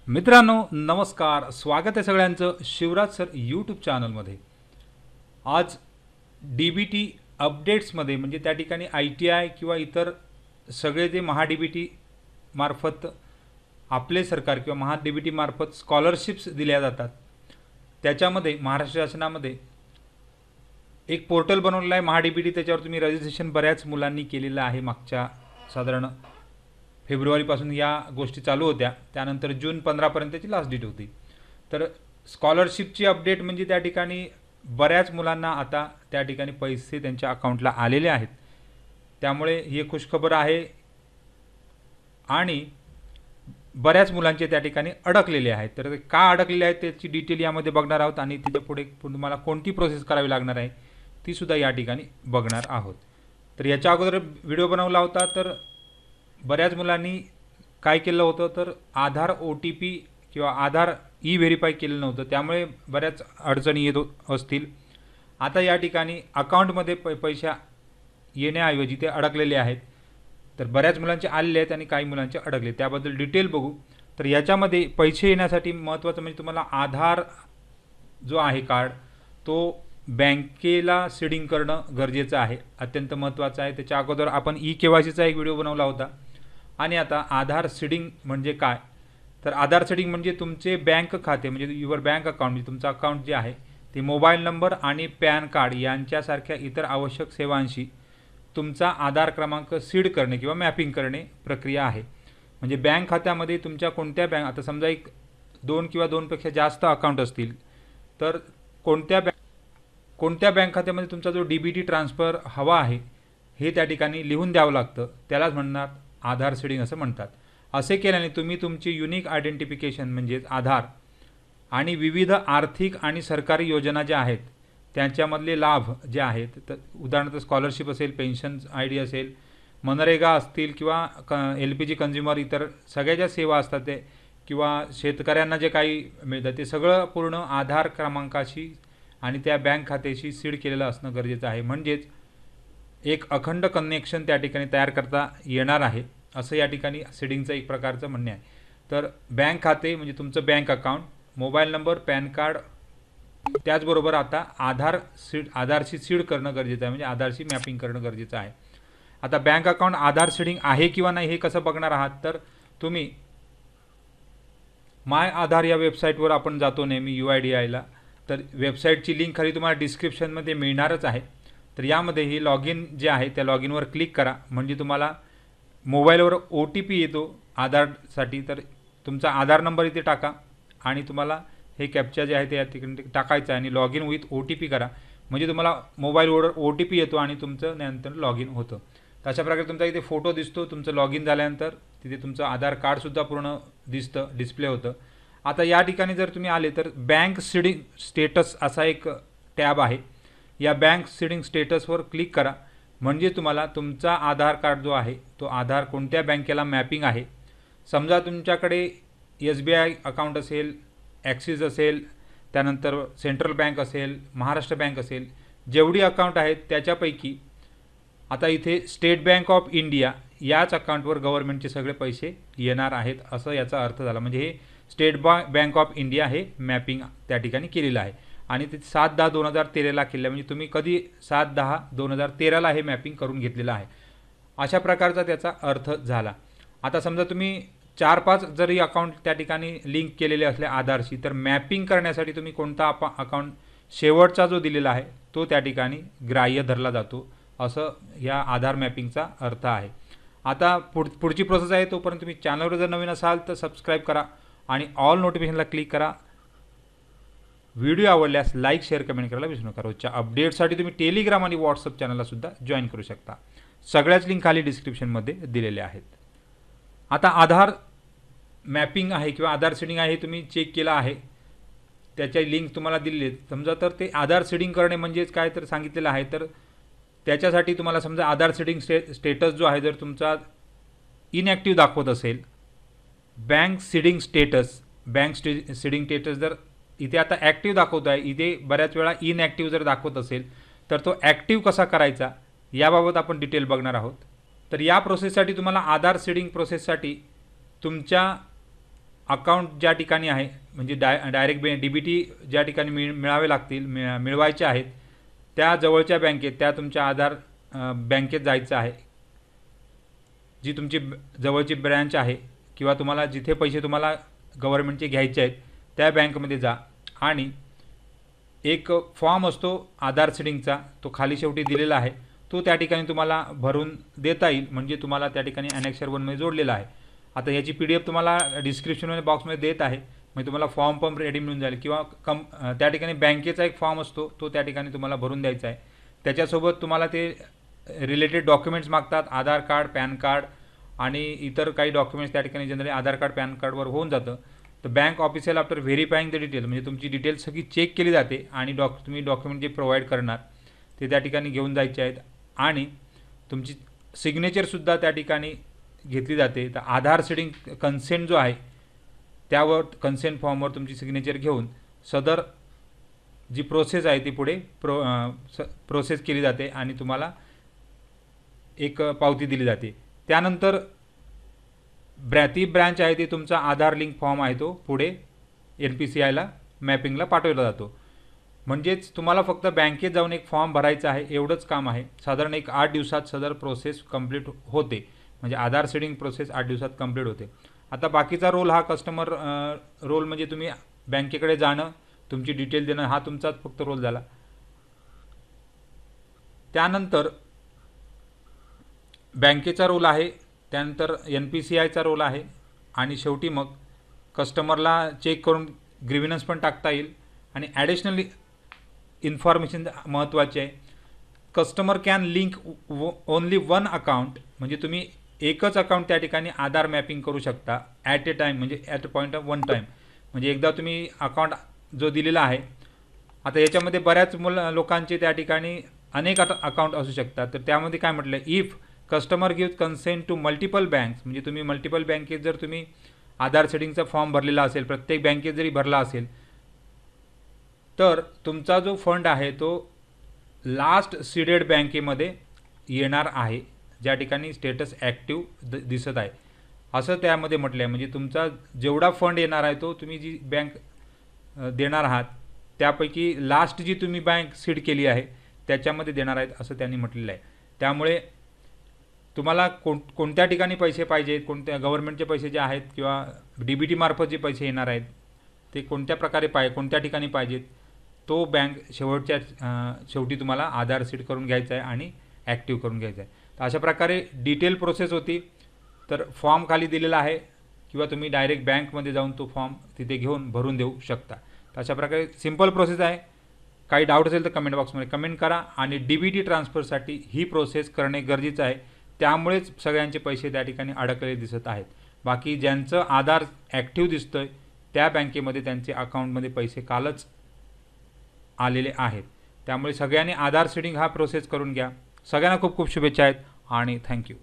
मित्रांनो नमस्कार, स्वागत आहे सगळ्यांचं शिवराज सर यूट्यूब चॅनलमध्ये। आज DBT अपडेट्समध्ये म्हणजे त्या ठिकाणी ITI किंवा इतर सगळे जे महा-DBT मार्फत आपले सरकार किंवा महा-DBT मार्फत स्कॉलरशिप्स दिल्या जातात, त्याच्यामध्ये महाराष्ट्र शासनामध्ये एक पोर्टल बनवलेला आहे महा-DBT। त्याच्यावर तुम्ही रजिस्ट्रेशन बऱ्याच मुलांनी केलेलं आहे। मागच्या साधारण फेब्रुवारीपासून या गोष्टी चालू होत्या, त्यानंतर जून 15 पर्यंतची लास्ट डेट होती। तर स्कॉलरशिपची अपडेट म्हणजे त्या ठिकाणी बऱ्याच मुलांना आता त्या ठिकाणी पैसे त्यांच्या अकाउंटला आलेले आहेत, त्यामुळे ही खुशखबर आहे। आणि बऱ्याच मुलांचे त्या ठिकाणी अडकलेले आहेत। तर का अडकलेले आहेत त्याची डिटेल यामध्ये बघणार आहोत आणि त्याच्या पुढे तुम्हाला कोणती प्रोसेस करावी लागणार आहे ती सुद्धा या ठिकाणी बघणार आहोत। तर याच्या अगोदर व्हिडिओ बनवला होता, तर बऱ्याच मुलांनी काय केलं होतं, तर आधार OTP किंवा आधार व्हेरीफाय केलेलं नव्हतं, त्यामुळे बऱ्याच अडचणी येत असतील। आता या ठिकाणी अकाउंटमध्ये पैसा येण्याऐवजी ते अडकलेले आहेत। तर बऱ्याच मुलांचे आलेले आहेत आणि काही मुलांचे अडकले, त्याबद्दल डिटेल बघू। तर याच्यामध्ये पैसे येण्यासाठी महत्त्वाचं म्हणजे तुम्हाला आधार जो आहे कार्ड तो बँकेला सीडिंग करणं गरजेचं आहे, अत्यंत महत्त्वाचं आहे। त्याच्या अगोदर आपण KYCचा एक व्हिडिओ बनवला होता। आणि आता आधार सीडिंग म्हणजे काय, तर आधार सीडिंग म्हणजे तुमचे बँक खाते म्हणजे युअर बँक अकाउंट म्हणजे तुमचं अकाउंट जे आहे ते मोबाईल नंबर आणि पॅन कार्ड यांच्यासारख्या इतर आवश्यक सेवांशी तुमचा आधार क्रमांक सीड करणे किंवा मॅपिंग करणे प्रक्रिया आहे। म्हणजे बँक खात्यामध्ये तुमच्या कोणत्या बँक, आता समजा एक 2 किंवा 2पेक्षा जास्त अकाउंट असतील, तर कोणत्या बँक खात्यामध्ये तुमचा जो DBT ट्रान्सफर हवा आहे हे त्या ठिकाणी लिहून द्यावं लागतं, त्यालाच म्हणणार आधार सीडिंग असं म्हणतात। असे केल्याने तुम्ही तुमची युनिक आयडेंटिफिकेशन म्हणजेच आधार आणि विविध आर्थिक आणि सरकारी योजना ज्या आहेत त्यांच्यामधले लाभ जे आहेत, तर उदाहरणार्थ स्कॉलरशिप असेल, पेन्शन ID असेल, मनरेगा असतील किंवा LPG कंझ्युमर इतर सगळ्या ज्या सेवा असतात ते किंवा शेतकऱ्यांना जे काही मिळतं ते सगळं पूर्ण आधार क्रमांकाशी आणि त्या बँक खात्याशी सीड केलेलं असणं गरजेचं आहे। म्हणजेच एक अखंड कनेक्शन त्या ठिकाणी तयार करता येणार आहे, असं या ठिकाणी सीडिंगचं एक प्रकारचं म्हणणे आहे। तर बँक खाते म्हणजे तुमचं bank account, mobile number, pan card, त्याचबरोबर आता आधारशी सीड करणं गरजेचं आहे, म्हणजे आधारशी मॅपिंग करणं गरजेचं आहे। आता बँक अकाउंट आधार सीडिंग आहे किंवा नाही हे कसं बघणार आहात, तर तुम्ही माय आधार या वेबसाईटवर आपण जातो नेहमी UIDAIला, तर वेबसाईटची लिंक खाली तुम्हाला डिस्क्रिप्शनमध्ये मिळणारच आहे। तर यामध्ये ही लॉग इन जे आहे त्या लॉग इनवर क्लिक करा, म्हणजे तुम्हाला मोबाईलवर OTP येतो आधारसाठी। तर तुमचा आधार नंबर इथे टाका आणि तुम्हाला हे कॅप्चा जे आहे ते या ठिकाणी टाकायचं आहे आणि लॉग इन विथ OTP करा, म्हणजे तुम्हाला मोबाईलवर OTP येतो आणि तुमचं नंतर लॉग इन होतं। तर अशा प्रकारे तुमचा इथे फोटो दिसतो, तुमचं लॉग इन झाल्यानंतर तिथे तुमचं आधार कार्डसुद्धा पूर्ण दिसतं, डिस्प्ले होतं। आता या ठिकाणी जर तुम्ही आले तर बँक सीडिंग स्टेटस असा एक टॅब आहे, या बँक सीडिंग स्टेटसवर क्लिक करा, म्हणजे तुम्हाला तुमचा आधार कार्ड जो आहे तो आधार कोणत्या बँकेला मॅपिंग आहे। समजा तुमच्याकडे SBI अकाउंट असेल, ॲक्सिस असेल, त्यानंतर सेंट्रल बँक असेल, महाराष्ट्र बँक असेल, जेवढी अकाउंट आहेत त्याच्यापैकी आता इथे स्टेट बँक ऑफ इंडिया याच अकाउंटवर गव्हर्नमेंटचे सगळे पैसे येणार आहेत, असं याचा अर्थ झाला। म्हणजे हे स्टेट बँक ऑफ इंडिया हे मॅपिंग त्या ठिकाणी केलेलं आहे आणि ते 7/10/2013ला केलं, म्हणजे तुम्ही कधी 7/10/2013ला हे मॅपिंग करून घेतलेलं आहे, अशा प्रकारचा त्याचा अर्थ झाला। आता समजा तुम्ही 4-5 जरी अकाउंट त्या ठिकाणी लिंक केलेले असले आधारशी, तर मॅपिंग करण्यासाठी तुम्ही कोणता अकाउंट शेवटचा जो दिलेला आहे तो त्या ठिकाणी ग्राह्य धरला जातो, असं या आधार मॅपिंगचा अर्थ आहे। आता पुढची प्रोसेस आहे, तोपर्यंत तुम्ही चॅनलवर जर नवीन असाल तर सबस्क्राईब करा आणि ऑल नोटिफिकेशनला क्लिक करा। व्हिडिओ आवडल्यास लाईक, शेअर, कमेंट करायला विसरू नका। रोजच्या अपडेट्ससाठी तुम्ही टेलिग्राम आणि व्हॉट्सअप चॅनलला सुद्धा जॉईन करू शकता, सगळ्याच लिंक खाली डिस्क्रिप्शनमध्ये दिलेल्या आहेत। आता आधार मॅपिंग आहे किंवा आधार सीडिंग आहे तुम्ही चेक केलं आहे, त्याच्या लिंक तुम्हाला दिलेली आहेत समजा, तर ते आधार सीडिंग करणे म्हणजेच काय तर सांगितलेलं आहे। तर त्याच्यासाठी तुम्हाला समजा आधार सीडिंग स्टेटस जो आहे जर तुमचा इनॲक्टिव्ह दाखवत असेल, बँक सीडिंग स्टेटस जर इथे आता ॲक्टिव्ह दाखवत आहे, इथे बऱ्याच वेळा इनॲक्टिव्ह जर दाखवत असेल तर तो ॲक्टिव्ह कसा करायचा याबाबत आपण डिटेल बघणार आहोत। तर या प्रोसेससाठी तुम्हाला आधार सीडिंग प्रोसेससाठी तुमच्या अकाउंट ज्या ठिकाणी आहे म्हणजे डायरेक्ट DBT ज्या ठिकाणी मिळावे लागतील मिळवायचे आहेत त्या जवळच्या बँकेत, त्या तुमच्या आधार बँकेत जायचं आहे, जी तुमची जवळची ब्रँच आहे किंवा तुम्हाला जिथे पैसे तुम्हाला गव्हर्नमेंटचे घ्यायचे आहेत त्या बँकमध्ये जा आणि एक फॉर्म असतो आधार सीडिंगचा, तो खाली शेवटी दिलेला आहे, तो त्या ठिकाणी तुम्हाला भरून देता येईल, म्हणजे तुम्हाला त्या ठिकाणी ॲनेक्सर 1 मध्ये जोडलेला आहे. आता याची PDF तुम्हाला डिस्क्रिप्शन बॉक्समध्ये देत आहे, म्हणजे तुम्हाला फॉर्म पण रेडी मिळून जाईल किंवा त्या ठिकाणी बँकेचा एक फॉर्म असतो, तो त्या ठिकाणी तुम्हाला भरून द्यायचा आहे. त्याच्यासोबत तुम्हाला ते रिलेटेड डॉक्युमेंट्स मागतात, आधार कार्ड, पॅन कार्ड आणि इतर काही डॉक्युमेंट्स त्या ठिकाणी जनरली आधार कार्ड, पॅन कार्डवर होऊन जातं. तर bank official after verifying the detail, म्हणजे तुमची डिटेल सगळी चेक केली जाते आणि तुम्ही डॉक्युमेंट जे प्रोव्हाइड करणार ते त्या ठिकाणी घेऊन जायचे आहेत आणि तुमची सिग्नेचरसुद्धा त्या ठिकाणी घेतली जाते. तर आधार सीडिंग कन्सेंट जो आहे त्यावर, कन्सेंट फॉर्मवर तुमची सिग्नेचर घेऊन सदर जी प्रोसेस आहे ती पुढे प्रोसेस केली जाते आणि तुम्हाला एक पावती दिली जाते. त्यानंतर ती ब्रँच आहे ती तुमचा आधार लिंक फॉर्म आहे तो पुढे NPCIला मॅपिंगला पाठवला जातो. म्हणजेच तुम्हाला फक्त बँकेत जाऊन एक फॉर्म भरायचा आहे, एवढंच काम आहे. साधारण एक 8 दिवसात सदर प्रोसेस कंप्लीट होते, म्हणजे आधार सीडिंग प्रोसेस 8 दिवसात कंप्लीट होते. आता बाकीचा रोल हा कस्टमर रोल, म्हणजे तुम्ही बँकेकडे जाणं, तुमची डिटेल देणं, हा तुमचाच फक्त रोल झाला. त्यानंतर बँकेचा रोल आहे, त्यानंतर NPCIचा रोल आहे आणि शेवटी मग कस्टमरला चेक करून ग्रीव्हनन्स पण टाकता येईल. आणि ॲडिशनली इन्फॉर्मेशन महत्त्वाची आहे, customer can link only 1 account, म्हणजे तुम्ही एकच अकाउंट त्या ठिकाणी आधार मॅपिंग करू शकता ॲट ए टाईम, म्हणजे at a point of 1 time. म्हणजे एकदा तुम्ही अकाउंट जो दिलेला आहे, आता याच्यामध्ये बऱ्याच लोकांचे त्या ठिकाणी अनेक अकाउंट असू शकतात. तर त्यामध्ये काय म्हटलं, if customer give consent to multiple banks, म्हणजे तुम्ही मल्टिपल बँकेत जर तुम्ही आधार सेटिंगचा फॉर्म भरलेला असेल, प्रत्येक बँकेत जरी भरला असेल, तर तुमचा जो फंड आहे तो लास्ट सीडेड बँकेमध्ये येणार आहे, ज्या ठिकाणी स्टेटस ॲक्टिव्ह दिसत आहे असं त्यामध्ये म्हटलं आहे. म्हणजे तुमचा जेवढा फंड येणार आहे तो तुम्ही जी बँक देणार आहात त्यापैकी लास्ट जी तुम्ही बँक सीड केली आहे त्याच्यामध्ये देणार आहेत असं त्यांनी म्हटलेलं आहे. त्यामुळे तुम्हाला कोणत्या ठिकाणी पैसे पाहिजेत, कोणत्या गव्हर्नमेंटचे पैसे जे आहेत किंवा DBT मार्फत जे पैसे येणार आहेत ते कोणत्या प्रकारे कोणत्या ठिकाणी पाहिजेत, तो बँक शेवटी तुम्हाला आधार सीड करून घ्यायचा आहे आणि ॲक्टिव्ह करून घ्यायचा आहे. तर अशा प्रकारे डिटेल प्रोसेस होती. तर फॉर्म खाली दिलेला आहे किंवा तुम्ही डायरेक्ट बँकमध्ये जाऊन तो फॉर्म तिथे घेऊन भरून देऊ शकता. तर अशा प्रकारे सिंपल प्रोसेस आहे. काही डाऊट असेल तर कमेंट बॉक्समध्ये कमेंट करा. आणि DBT ट्रान्सफरसाठी ही प्रोसेस करणे गरजेचं आहे, त्यामुळेच सगळ्यांचे पैसे त्या ठिकाणी अडकलेले दिसत आहेत. बाकी ज्यांचं आधार ॲक्टिव्ह दिसतंय त्या बँकेमध्ये त्यांचे अकाउंटमध्ये पैसे कालच आलेले आहेत. त्यामुळे सगळ्यांनी आधार सीडिंग हा प्रोसेस करून घ्या. सगळ्यांना खूप खूप शुभेच्छा आहेत आणि थँक्यू.